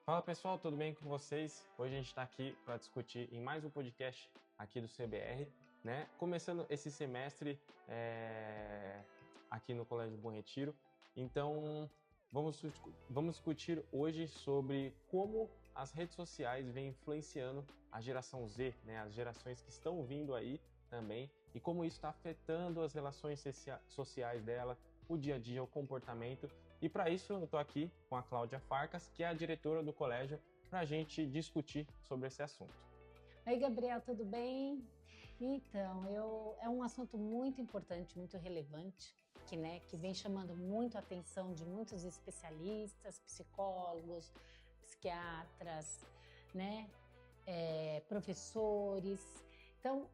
Fala pessoal, tudo bem com vocês? Hoje a gente está aqui para discutir em mais um podcast aqui do CBR, né? Começando esse semestre aqui no Colégio Bom Retiro. Então, vamos discutir hoje sobre como as redes sociais vêm influenciando a geração Z, né? As gerações que estão vindo aí também, e como isso está afetando as relações sociais dela, o dia a dia, o comportamento. E para isso eu estou aqui com a Cláudia Farcas, que é a diretora do colégio, para a gente discutir sobre esse assunto. Oi, Gabriel, tudo bem? Então, é um assunto muito importante, muito relevante, que vem chamando muito a atenção de muitos especialistas, psicólogos, psiquiatras, né? Professores. Então,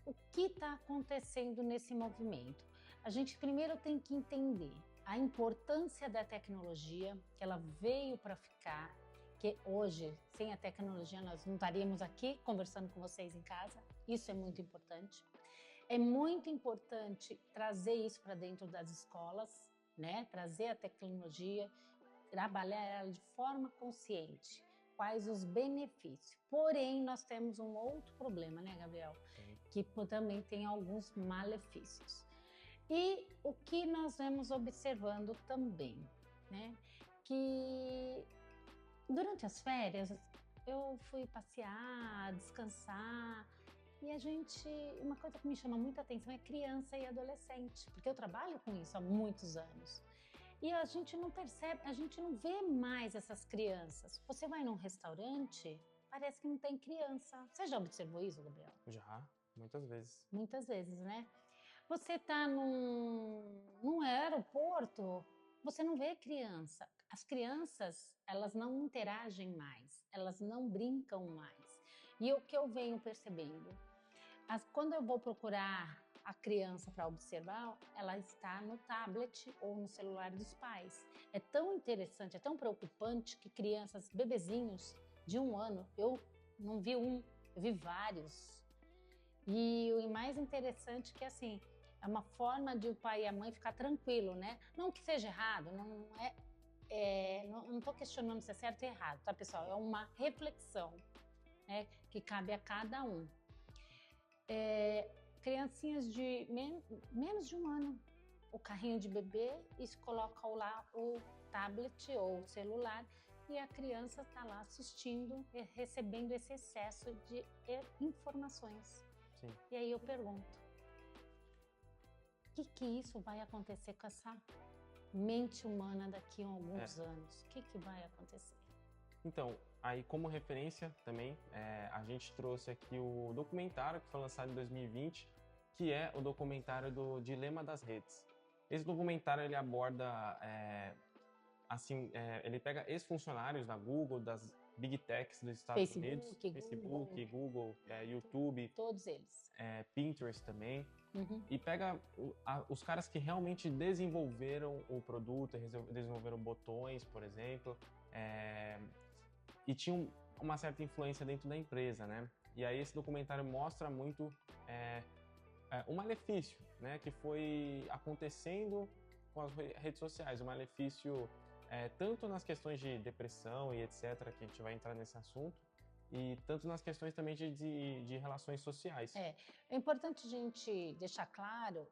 o que está acontecendo nesse movimento? A gente primeiro tem que entender a importância da tecnologia, que ela veio para ficar, que hoje, sem a tecnologia, nós não estaríamos aqui conversando com vocês em casa. Isso é muito importante. É muito importante trazer isso para dentro das escolas, né? Trazer a tecnologia, trabalhar ela de forma consciente. Quais os benefícios. Porém, nós temos um outro problema, né, Gabriel? Sim. Que também tem alguns malefícios. E o que nós vamos observando também, né? Que durante as férias eu fui passear, descansar, e uma coisa que me chama muita atenção é criança e adolescente, porque eu trabalho com isso há muitos anos. E a gente não percebe, a gente não vê mais essas crianças. Você vai num restaurante, parece que não tem criança. Você já observou isso, Gabriel? Já, muitas vezes. Muitas vezes, né? Você está num aeroporto, você não vê criança. As crianças, elas não interagem mais, elas não brincam mais. E o que eu venho percebendo? Quando eu vou procurar a criança para observar, ela está no tablet ou no celular dos pais. É tão interessante, é tão preocupante que crianças, bebezinhos de 1 ano, eu não vi um, eu vi vários. E o mais interessante é que, assim, é uma forma de o pai e a mãe ficar tranquilo, né? Não que seja errado, não estou questionando se é certo ou errado, tá, pessoal? É uma reflexão, né, que cabe a cada um. Criancinhas de menos de 1 ano, o carrinho de bebê, e se coloca lá o tablet ou o celular, e a criança está lá assistindo, recebendo esse excesso de informações. Sim. E aí eu pergunto, o que isso vai acontecer com essa mente humana daqui a alguns anos? O que vai acontecer? Então, aí como referência também, a gente trouxe aqui o documentário que foi lançado em 2020, que é o documentário do Dilema das Redes. Esse documentário ele aborda, ele pega ex-funcionários da Google, das Big Techs dos Estados Unidos, Facebook, Google, YouTube, todos eles, Pinterest também, uhum. E pega os caras que realmente desenvolveram o produto, desenvolveram botões, por exemplo, e tinham uma certa influência dentro da empresa, né? E aí esse documentário mostra muito o malefício, né, que foi acontecendo com as redes sociais, o malefício tanto nas questões de depressão e etc, que a gente vai entrar nesse assunto, e tanto nas questões também de relações sociais. É importante a gente deixar claro,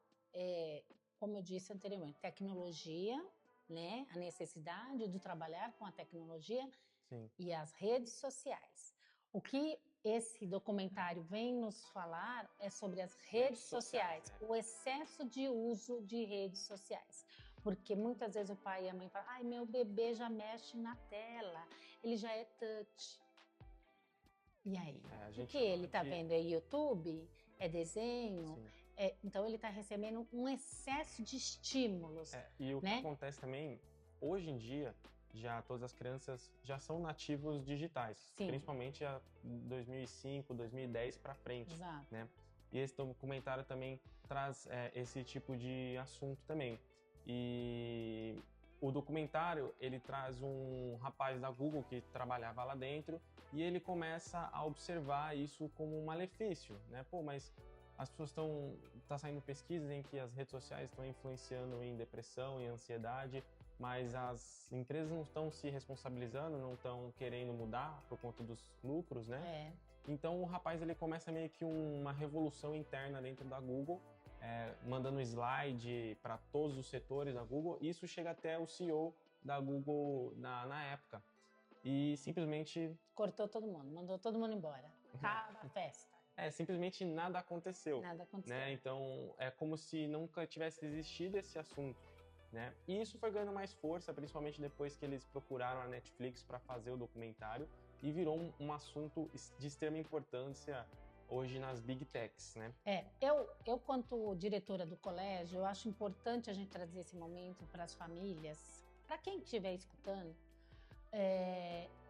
como eu disse anteriormente, tecnologia, né, a necessidade de trabalhar com a tecnologia. Sim. E as redes sociais. O que esse documentário vem nos falar é sobre as redes sociais, o excesso de uso de redes sociais. Porque muitas vezes o pai e a mãe falam, ai, meu bebê já mexe na tela, ele já é touch. E aí? O que ele está vendo é YouTube, é desenho, então ele está recebendo um excesso de estímulos. E o que acontece também, hoje em dia, já todas as crianças já são nativos digitais, Sim. Principalmente a 2005, 2010 para frente. Exato. Né? E esse documentário também traz esse tipo de assunto também. E o documentário, ele traz um rapaz da Google que trabalhava lá dentro e ele começa a observar isso como um malefício, né? Pô, mas as pessoas tá saindo pesquisas em que as redes sociais estão influenciando em depressão, em ansiedade, mas as empresas não estão se responsabilizando, não estão querendo mudar por conta dos lucros, né? Então o rapaz ele começa meio que uma revolução interna dentro da Google, mandando slide para todos os setores da Google. E isso chega até o CEO da Google na época. E simplesmente... cortou todo mundo, mandou todo mundo embora. Acaba a festa. Simplesmente nada aconteceu. Nada aconteceu. Né? Então é como se nunca tivesse existido esse assunto. Né? E isso foi ganhando mais força, principalmente depois que eles procuraram a Netflix para fazer o documentário, e virou um assunto de extrema importância hoje nas Big Techs, né? Eu quanto diretora do colégio, eu acho importante a gente trazer esse momento para as famílias, para quem estiver escutando,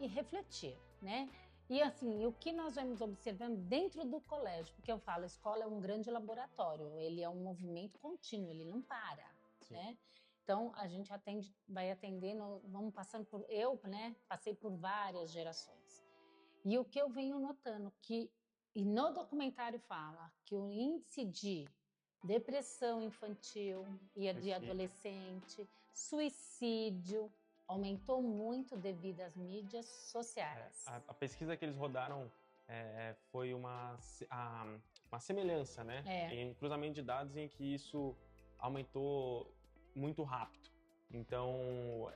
e refletir, né? E assim, o que nós vamos observando dentro do colégio, porque eu falo, a escola é um grande laboratório, ele é um movimento contínuo, ele não para, né? Então, a gente vai atendendo, vamos passando por... Eu, né, passei por várias gerações. E o que eu venho notando, e no documentário fala, que o índice de depressão infantil e de adolescente, suicídio, aumentou muito devido às mídias sociais. A pesquisa que eles rodaram foi uma semelhança, né? Em cruzamento de dados em que isso aumentou muito rápido. Então,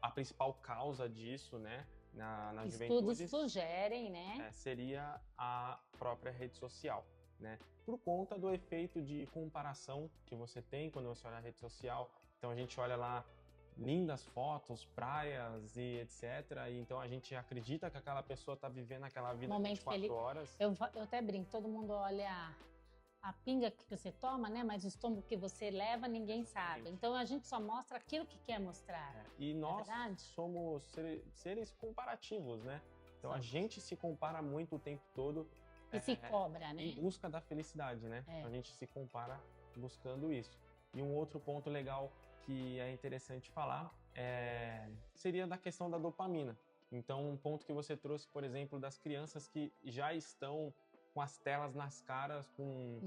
a principal causa disso, né, na juventude... Estudos sugerem, né? Seria a própria rede social, né? Por conta do efeito de comparação que você tem quando você olha a rede social. Então, a gente olha lá lindas fotos, praias e etc. E então, a gente acredita que aquela pessoa está vivendo aquela vida 24 horas. Eu até brinco, todo mundo olha a pinga que você toma, né? Mas o estômago que você leva, ninguém sabe. Então, a gente só mostra aquilo que quer mostrar. E nós somos seres comparativos, né? Então, a gente se compara muito o tempo todo. E se cobra, né? Em busca da felicidade, né? A gente se compara buscando isso. E um outro ponto legal que é interessante falar seria da questão da dopamina. Então, um ponto que você trouxe, por exemplo, das crianças que já estão com as telas nas caras com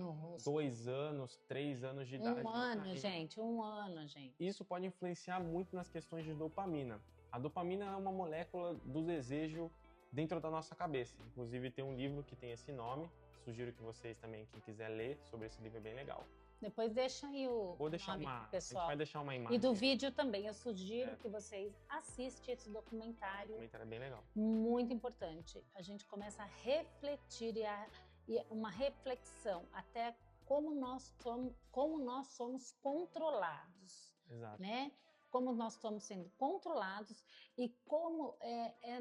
2 anos, 3 anos de idade. 1 ano, gente, 1 ano, gente. Isso pode influenciar muito nas questões de dopamina. A dopamina é uma molécula do desejo dentro da nossa cabeça. Inclusive tem um livro que tem esse nome. Sugiro que vocês também, quem quiser ler sobre esse livro, é bem legal. Depois deixa aí o Vou deixar nome a pessoal. gente vai deixar uma imagem. E do vídeo também, eu sugiro que vocês assistam esse documentário. O documentário é bem legal. Muito importante. A gente começa a refletir e uma reflexão até como nós somos controlados. Exato. Né? Como nós estamos sendo controlados e como,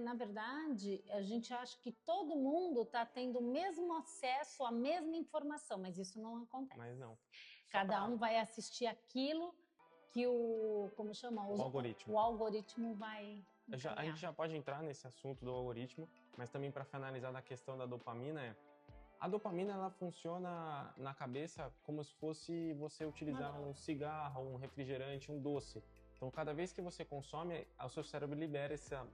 na verdade, a gente acha que todo mundo está tendo o mesmo acesso à mesma informação, mas isso não acontece. Mas não. Cada um vai assistir aquilo que como chama? O algoritmo. O algoritmo vai... A gente já pode entrar nesse assunto do algoritmo, mas também para finalizar da questão da dopamina, a dopamina ela funciona na cabeça como se fosse você utilizar um cigarro, um refrigerante, um doce. Então, cada vez que você consome, o seu cérebro libera essa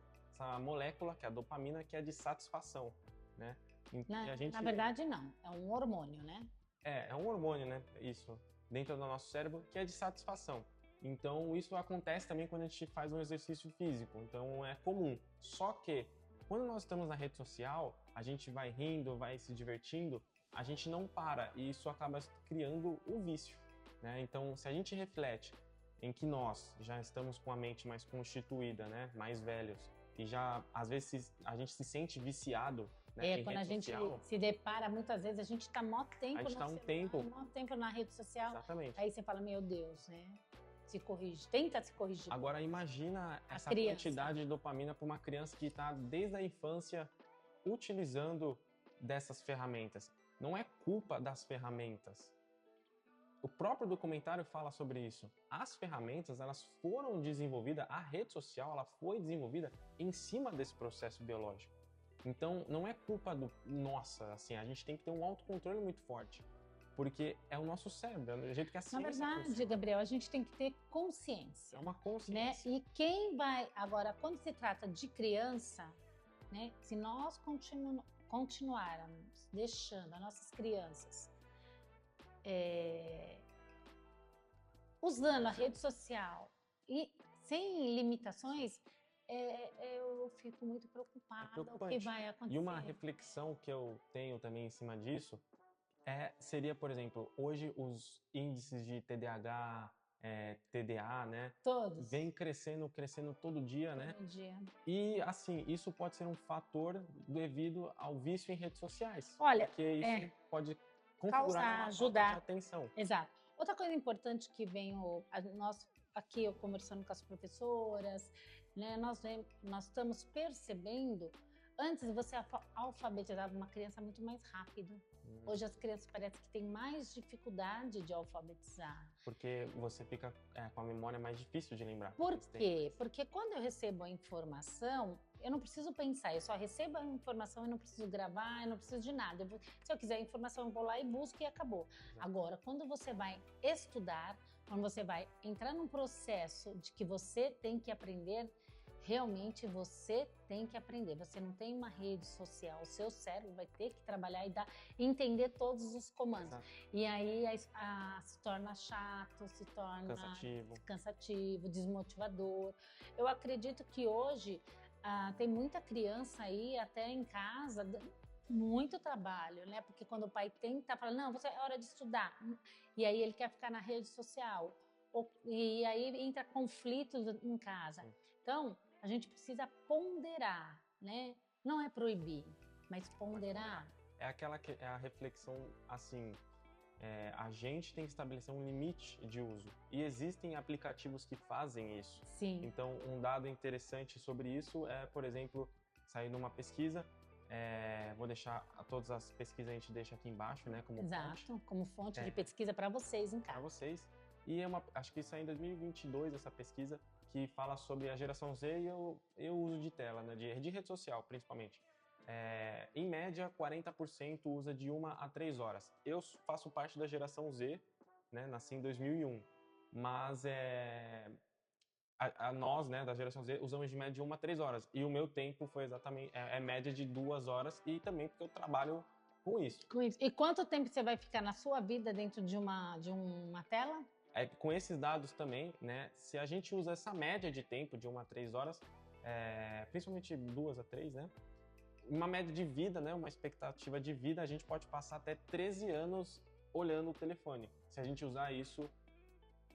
molécula, que é a dopamina, que é de satisfação, né? Na verdade, não. É um hormônio, né? É um hormônio, né? Isso. Dentro do nosso cérebro, que é de satisfação. Então, isso acontece também quando a gente faz um exercício físico. Então, é comum. Só que, quando nós estamos na rede social, a gente vai rindo, vai se divertindo, a gente não para. E isso acaba criando o vício, né? Então, se a gente reflete em que nós já estamos com a mente mais constituída, né, mais velhos, e já, às vezes, a gente se sente viciado, né, em quando a gente se depara, muitas vezes, a gente está mó tempo mó tempo na rede social. Exatamente. Aí você fala, meu Deus, né, se corrige, tenta se corrigir. Agora, imagina essa quantidade de dopamina para uma criança que está, desde a infância, utilizando dessas ferramentas. Não é culpa das ferramentas. O próprio documentário fala sobre isso. As ferramentas, elas foram desenvolvidas, a rede social, ela foi desenvolvida em cima desse processo biológico. Então, não é culpa nossa, assim, a gente tem que ter um autocontrole muito forte, porque é o nosso cérebro, é do jeito que a ciência funciona. Na verdade, Gabriel, a gente tem que ter consciência. É uma consciência. Né? E quem vai... Agora, quando se trata de criança, né, se nós continuarmos deixando as nossas crianças usando a rede social E sem limitações, eu fico muito preocupada com o que preocupante. vai E uma acontecer. reflexão que eu tenho também em cima disso seria, por exemplo, hoje os índices de TDAH, TDA, né, Todos, vem crescendo todo dia, né? todo dia. E assim, isso pode ser um fator devido ao vício em redes sociais, Olha, porque isso pode configurar causar, uma falta de ajudar. atenção. Exato. Outra coisa importante que nós aqui eu conversando com as professoras, né, nós estamos percebendo, antes você alfabetizava uma criança muito mais rápido. Hoje as crianças parecem que têm mais dificuldade de alfabetizar. Porque você fica com a memória mais difícil de lembrar. Por quê? Porque quando eu recebo a informação, eu não preciso pensar, eu só recebo a informação, eu não preciso gravar, eu não preciso de nada. Se eu quiser a informação, eu vou lá e busco e acabou. Exato. Agora, quando você vai estudar, quando você vai entrar num processo de que você tem que aprender, realmente você tem que aprender. Você não tem uma rede social, o seu cérebro vai ter que trabalhar e entender todos os comandos. Exato. E aí se torna chato, se torna cansativo, desmotivador. Eu acredito que hoje tem muita criança aí até em casa, muito trabalho, né? Porque quando o pai tenta falar, não, é hora de estudar. E aí ele quer ficar na rede social. E aí entra conflitos em casa. Sim. Então, a gente precisa ponderar, né? Não é proibir, mas ponderar. É a reflexão, assim, a gente tem que estabelecer um limite de uso. E existem aplicativos que fazem isso. Sim. Então, um dado interessante sobre isso é, por exemplo, sair numa pesquisa, vou deixar, todas as pesquisas a gente deixa aqui embaixo, né, como fonte. Exato, como fonte de pesquisa para vocês em casa. Para vocês. E acho que saiu em 2022 essa pesquisa, que fala sobre a geração Z e o uso de tela, né, de rede social, principalmente. Em média, 40% usa de 1 a 3 horas. Eu faço parte da geração Z, né, nasci em 2001, mas nós, né, da geração Z, usamos de média de 1 a 3 horas. E o meu tempo foi exatamente, média de 2 horas, e também porque eu trabalho com isso. E quanto tempo você vai ficar na sua vida dentro de uma tela? Com esses dados também, né, se a gente usa essa média de tempo de 1 a 3 horas, principalmente 2 a 3, né, uma média de vida, né, uma expectativa de vida, a gente pode passar até 13 anos olhando o telefone, se a gente usar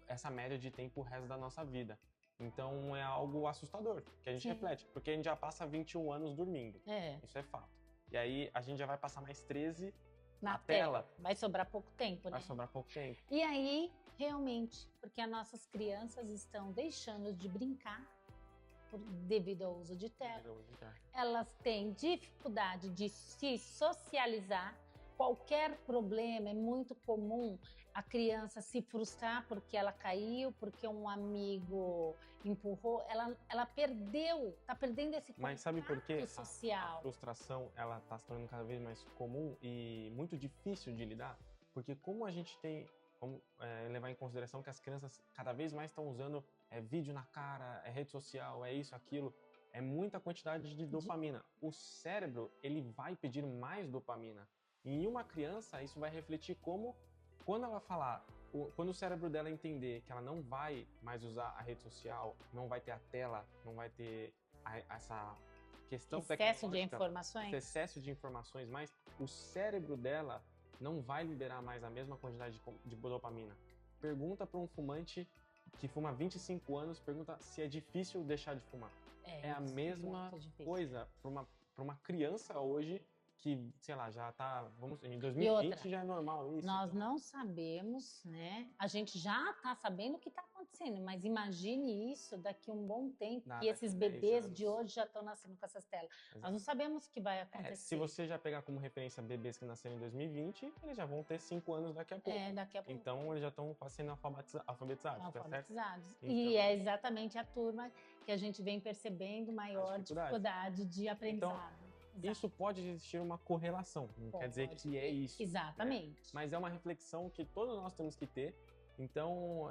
essa média de tempo o resto da nossa vida. Então é algo assustador, que a gente reflete, porque a gente já passa 21 anos dormindo, isso é fato. E aí a gente já vai passar mais 13 na tela. Vai sobrar pouco tempo, né? Vai sobrar pouco tempo. E aí, realmente, porque as nossas crianças estão deixando de brincar devido ao uso de tela. Elas têm dificuldade de se socializar. Qualquer problema, é muito comum a criança se frustrar porque ela caiu, porque um amigo empurrou. Ela está perdendo esse contato social. Mas sabe por quê? A frustração, ela está se tornando cada vez mais comum e muito difícil de lidar, porque como a gente tem, vamos levar em consideração que as crianças cada vez mais estão usando vídeo na cara, rede social, isso, aquilo, é muita quantidade de dopamina. O cérebro, ele vai pedir mais dopamina. E em uma criança, isso vai refletir como, quando ela falar, quando o cérebro dela entender que ela não vai mais usar a rede social, não vai ter a tela, não vai ter essa questão excesso de informações, excesso de informações, mas o cérebro dela não vai liberar mais a mesma quantidade de dopamina. Pergunta para um fumante que fuma há 25 anos, pergunta se é difícil deixar de fumar. É a mesma coisa para uma criança hoje que, sei lá, já tá, em 2020 já é normal isso. Nós não sabemos, né? A gente já tá sabendo o que tá acontecendo, mas imagine isso daqui a um bom tempo, que esses bebês de hoje já estão nascendo com essas telas. Exato. Nós não sabemos o que vai acontecer. Se você já pegar como referência bebês que nasceram em 2020, eles já vão ter 5 anos daqui a pouco. Daqui a pouco. Então, eles já estão sendo alfabetizados, tá certo? Então, e é exatamente a turma que a gente vem percebendo maior dificuldade de aprendizado. Então, isso pode existir uma correlação, não quer dizer que é isso. Exatamente. Né? Mas é uma reflexão que todos nós temos que ter. Então,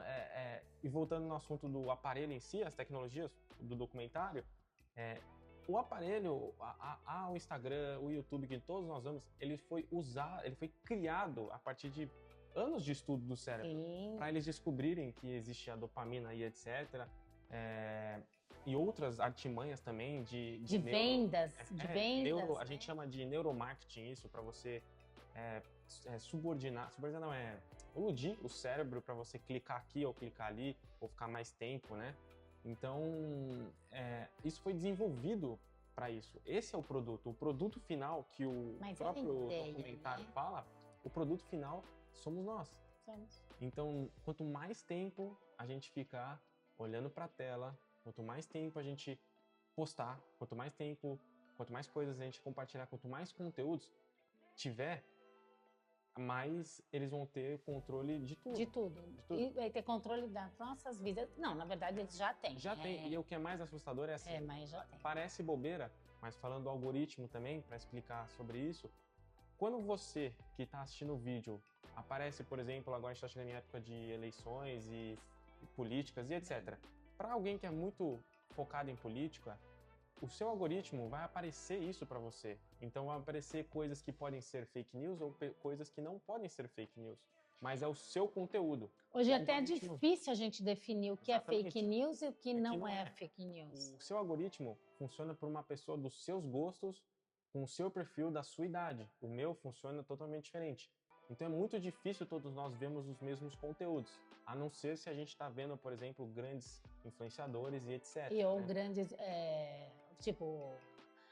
e voltando no assunto do aparelho em si, as tecnologias do documentário, o aparelho, o Instagram, o YouTube, que todos nós usamos, ele foi criado a partir de anos de estudo do cérebro, para eles descobrirem que existe a dopamina e etc. e outras artimanhas também De vendas, de vendas. A gente chama de neuromarketing isso, para você subordinar não, iludir o cérebro para você clicar aqui ou clicar ali, ou ficar mais tempo, né? Então, isso foi desenvolvido para isso. Esse é o produto final que o próprio documentário fala, o produto final somos nós. Então, quanto mais tempo a gente ficar olhando para a tela, quanto mais tempo a gente postar, quanto mais coisas a gente compartilhar, quanto mais conteúdos tiver, mais eles vão ter controle de tudo. De tudo. E vai ter controle das nossas vidas. Não, na verdade, eles já têm. Já tem. E o que é mais assustador é assim, mas já tem. Parece bobeira, mas falando do algoritmo também, para explicar sobre isso, quando você que está assistindo o vídeo aparece, por exemplo, agora a gente está chegando em época de eleições e políticas e etc. Para alguém que é muito focado em política, o seu algoritmo vai aparecer isso para você. Então vai aparecer coisas que podem ser fake news ou coisas que não podem ser fake news. Mas é o seu conteúdo. Hoje até é difícil a gente definir o que é fake news e o que não é fake news. O seu algoritmo funciona por uma pessoa dos seus gostos, com o seu perfil, da sua idade. O meu funciona totalmente diferente. Então é muito difícil todos nós vermos os mesmos conteúdos, a não ser se a gente está vendo, por exemplo, grandes influenciadores e etc. Ou grandes, tipo,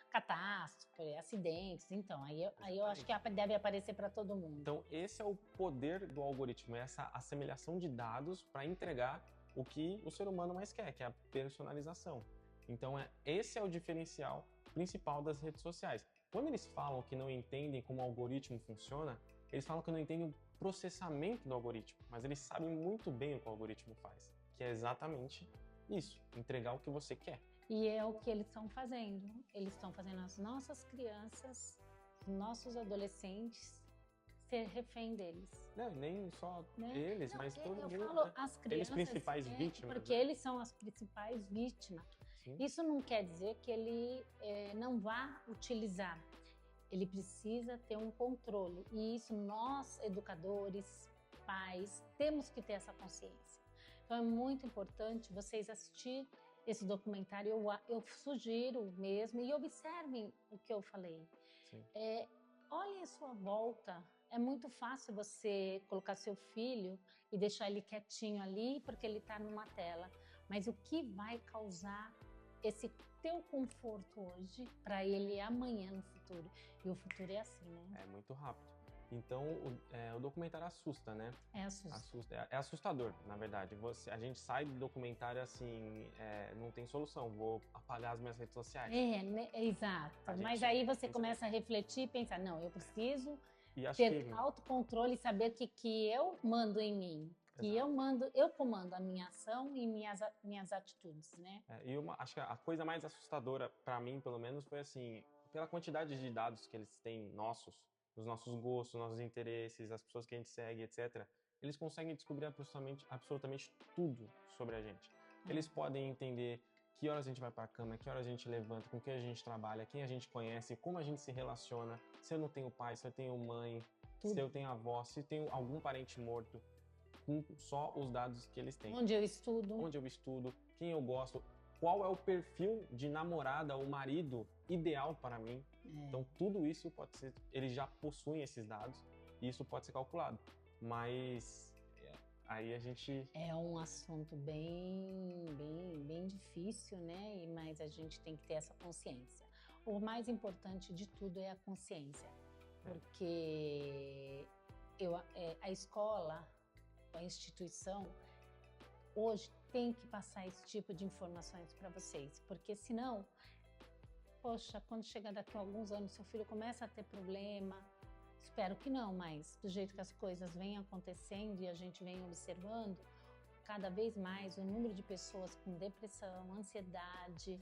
catástrofe, acidentes. Então, aí eu acho que deve aparecer para todo mundo. Então, esse é o poder do algoritmo, essa assemelhação de dados para entregar o que o ser humano mais quer, que é a personalização. Então, esse é o diferencial principal das redes sociais. Quando eles falam que não entendem como o algoritmo funciona, eles falam que não entendem o processamento do algoritmo, mas eles sabem muito bem o que o algoritmo faz, que é exatamente isso, entregar o que você quer. E é o que eles estão fazendo. Eles estão fazendo as nossas crianças, os nossos adolescentes, ser refém deles. Não, nem só eles, mas todo mundo. Eu falo as crianças, eles principais vítimas. Porque eles são as principais vítimas. Sim. Isso não quer dizer que ele não vá utilizar. Ele precisa ter um controle. E isso nós, educadores, pais, temos que ter essa consciência. Então é muito importante vocês assistirem esse documentário, eu sugiro mesmo, e observem o que eu falei. Olhem a sua volta. É muito fácil você colocar seu filho e deixar ele quietinho ali porque ele está numa tela. Mas o que vai causar esse teu conforto hoje para ele amanhã no futuro? E o futuro é assim, né? É muito rápido. Então, o documentário assusta, né? Assusta. É assustador, na verdade. A gente sai do documentário assim, não tem solução, vou apagar as minhas redes sociais. Exato. Mas aí você começa a refletir e pensar, não, eu preciso ter autocontrole e saber que eu mando em mim. Que eu comando a minha ação e minhas atitudes, né? Acho que a coisa mais assustadora, para mim, pelo menos, foi assim, pela quantidade de dados que eles têm os nossos gostos, nossos interesses, as pessoas que a gente segue, etc. Eles conseguem descobrir absolutamente tudo sobre a gente. Eles podem entender que horas a gente vai para a cama, que horas a gente levanta, com quem a gente trabalha, quem a gente conhece, como a gente se relaciona, se eu não tenho pai, se eu tenho mãe, se eu tenho avó, se tenho algum parente morto, com só os dados que eles têm. Onde eu estudo, quem eu gosto, qual é o perfil de namorada ou marido ideal para mim. Então, tudo isso pode ser, eles já possuem esses dados e isso pode ser calculado. Mas aí a gente... É um assunto bem difícil, né? Mas a gente tem que ter essa consciência. O mais importante de tudo é a consciência. Porque a escola, a instituição, hoje tem que passar esse tipo de informações para vocês. Porque senão, poxa, quando chegar daqui a alguns anos, seu filho começa a ter problema, espero que não, mas do jeito que as coisas vêm acontecendo e a gente vem observando, cada vez mais o número de pessoas com depressão, ansiedade,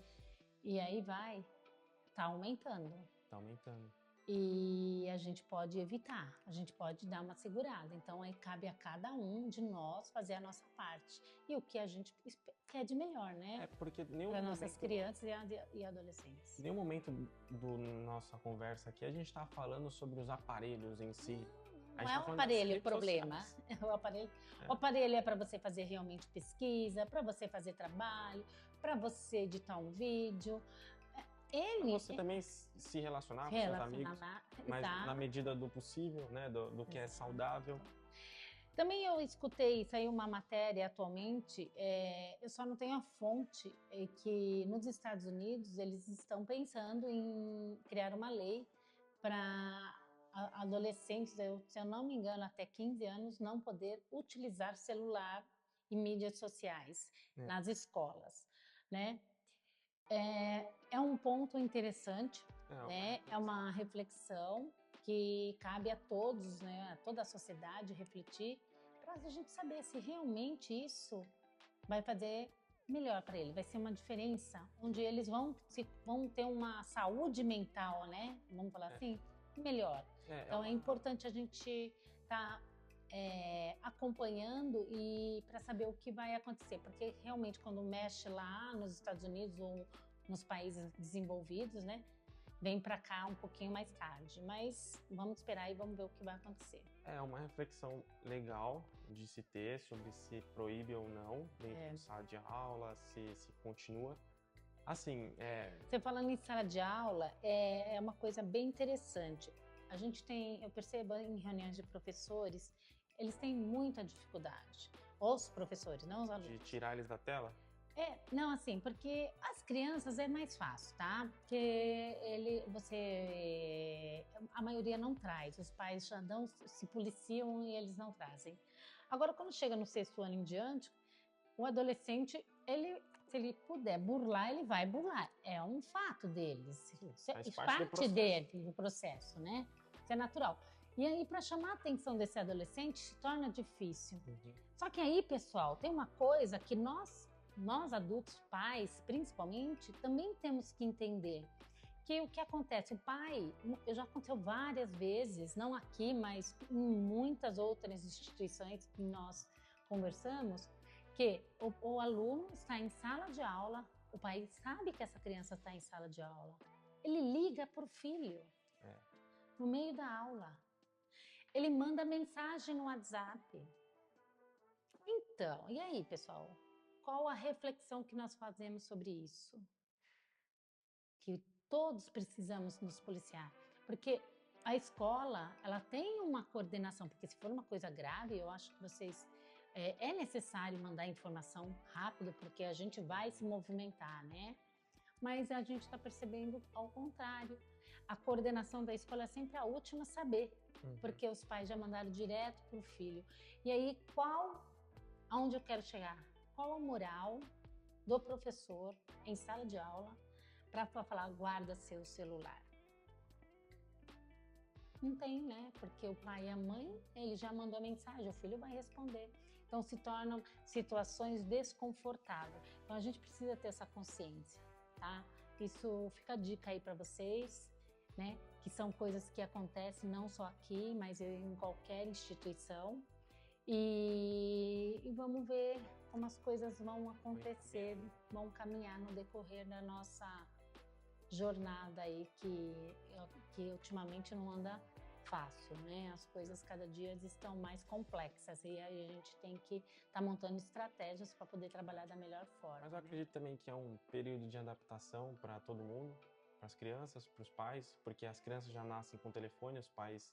e aí tá aumentando. Tá aumentando. E a gente pode evitar, a gente pode dar uma segurada. Então aí cabe a cada um de nós fazer a nossa parte. E o que a gente quer de melhor, né? Porque para nossas crianças e adolescentes. Em nenhum momento da nossa conversa aqui a gente está falando sobre os aparelhos em si. Não gente é tá o falando das aparelho o redes problema. sociais. O aparelho é para você fazer realmente pesquisa, para você fazer trabalho, para você editar um vídeo. Pra Ele você também se relacionar com seus amigos, relacionar, mas na exato. medida do possível, né? Do que é saudável. Também eu escutei, saiu uma matéria atualmente, eu só não tenho a fonte, que nos Estados Unidos eles estão pensando em criar uma lei para adolescentes, se eu não me engano, até 15 anos, não poder utilizar celular e mídias sociais nas escolas, né? É um ponto interessante, né? É uma reflexão que cabe a todos, né? A toda a sociedade refletir, para a gente saber se realmente isso vai fazer melhor para ele, vai ser uma diferença, onde eles vão ter uma saúde mental, né? Vamos falar assim, melhor. Então é importante a gente estar acompanhando e para saber o que vai acontecer, porque realmente quando mexe lá nos Estados Unidos ou nos países desenvolvidos, né, vem para cá um pouquinho mais tarde, mas vamos esperar e vamos ver o que vai acontecer. É uma reflexão legal de se ter sobre se proíbe ou não dentro de sala de aula, se continua. Assim, Você falando em sala de aula, é uma coisa bem interessante. A gente tem, eu percebo em reuniões de professores, eles têm muita dificuldade. Os professores, não os alunos. de tirar eles da tela? Não, assim, porque as crianças é mais fácil, tá? Porque a maioria não traz, os pais já não se policiam e eles não trazem. Agora, quando chega no 6º ano em diante, o adolescente, se ele puder burlar, ele vai burlar. É um fato deles, Faz parte do processo, né? Isso é natural. E aí, para chamar a atenção desse adolescente, se torna difícil. Só que aí, pessoal, tem uma coisa que nós adultos, pais, principalmente, também temos que entender. Que o que acontece, o pai, já aconteceu várias vezes, não aqui, mas em muitas outras instituições que nós conversamos, que o aluno está em sala de aula, o pai sabe que essa criança está em sala de aula, ele liga para o filho, no meio da aula, ele manda mensagem no WhatsApp. Então, e aí, pessoal? Qual a reflexão que nós fazemos sobre isso? Que todos precisamos nos policiar, porque a escola, ela tem uma coordenação, porque se for uma coisa grave, eu acho que vocês é necessário mandar informação rápido, porque a gente vai se movimentar, né? Mas a gente está percebendo ao contrário. A coordenação da escola é sempre a última a saber, porque os pais já mandaram direto para o filho. E aí, aonde eu quero chegar? Qual a moral do professor em sala de aula para falar, guarda seu celular? Não tem, né? Porque o pai e a mãe, ele já mandou a mensagem, o filho vai responder. Então se tornam situações desconfortáveis. Então a gente precisa ter essa consciência, tá? Isso fica a dica aí para vocês, né? Que são coisas que acontecem não só aqui, mas em qualquer instituição. E vamos ver como as coisas vão acontecer, vão caminhar no decorrer da nossa jornada aí, que ultimamente não anda fácil, né? As coisas cada dia estão mais complexas e aí a gente tem que estar montando estratégias para poder trabalhar da melhor forma. Mas eu acredito também que é um período de adaptação para todo mundo, para as crianças, para os pais, porque as crianças já nascem com telefone, os pais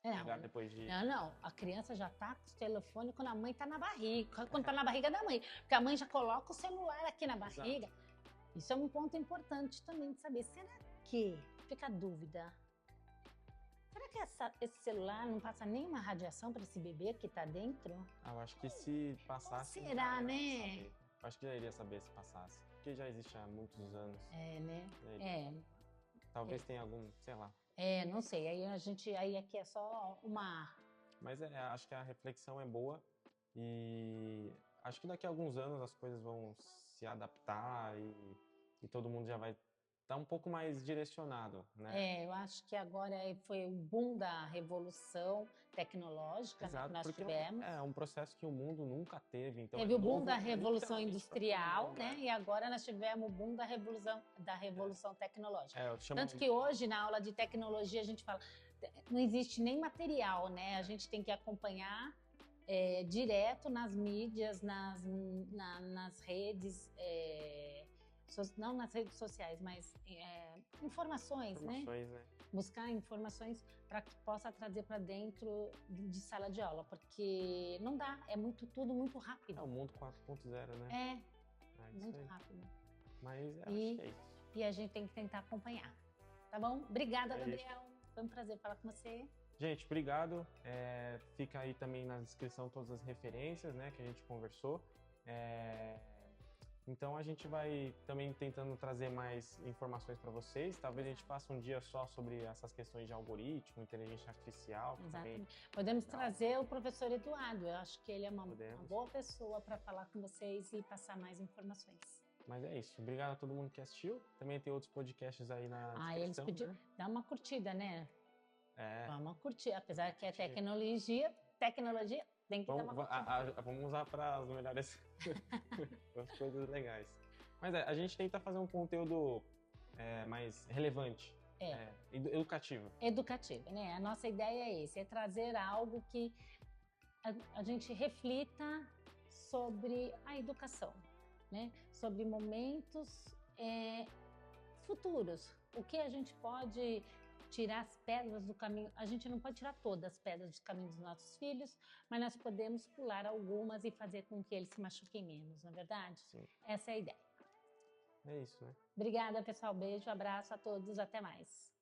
pegaram depois de... Não, a criança já tá com o telefone quando a mãe tá na barriga, quando tá na barriga da mãe, porque a mãe já coloca o celular aqui na barriga. Exato. Isso é um ponto importante também de saber, será que, fica a dúvida, será que esse celular não passa nenhuma radiação para esse bebê que tá dentro? Eu acho que se passasse... Será, né? Eu acho que já iria saber se passasse, porque já existe há muitos anos. Né? Talvez tenha algum, sei lá. Não sei, aí aqui é só uma... Mas acho que a reflexão é boa e acho que daqui a alguns anos as coisas vão se adaptar e todo mundo já vai estar um pouco mais direcionado, né? Eu acho que agora foi o boom da revolução tecnológica. Exato, que nós porque tivemos. É um processo que o mundo nunca teve. Então teve o boom da revolução industrial, né? E agora nós tivemos o boom da revolução tecnológica. Tanto que hoje, na aula de tecnologia, a gente fala, não existe nem material, né? A gente tem que acompanhar direto nas mídias, nas redes, não nas redes sociais, mas informações, né? Buscar informações para que possa trazer para dentro de sala de aula, porque não dá, tudo muito rápido. É o mundo 4.0, né? Muito rápido. Mas acho que é isso. E a gente tem que tentar acompanhar. Tá bom? Obrigada, Gabriel. Foi um prazer falar com você. Gente, obrigado. Fica aí também na descrição todas as referências, né, que a gente conversou. Então a gente vai também tentando trazer mais informações para vocês. Talvez a gente faça um dia só sobre essas questões de algoritmo, inteligência artificial. Exatamente. Podemos trazer o professor Eduardo. Eu acho que ele é uma boa pessoa para falar com vocês e passar mais informações. Mas é isso. Obrigado a todo mundo que assistiu. Também tem outros podcasts aí na descrição. Eles podiam dar uma curtida, né? Vamos curtir. Apesar que é tecnologia tem que dar uma curtida. Vamos usar para as melhores as coisas legais. Mas a gente tenta fazer um conteúdo mais relevante, educativo. Educativo, né? A nossa ideia é esse, é trazer algo que a gente reflita sobre a educação, né? Sobre momentos futuros. O que a gente pode tirar as pedras do caminho. A gente não pode tirar todas as pedras do caminho dos nossos filhos, mas nós podemos pular algumas e fazer com que eles se machuquem menos, não é verdade? Sim. Essa é a ideia. É isso, né? Obrigada, pessoal. Beijo, abraço a todos. Até mais.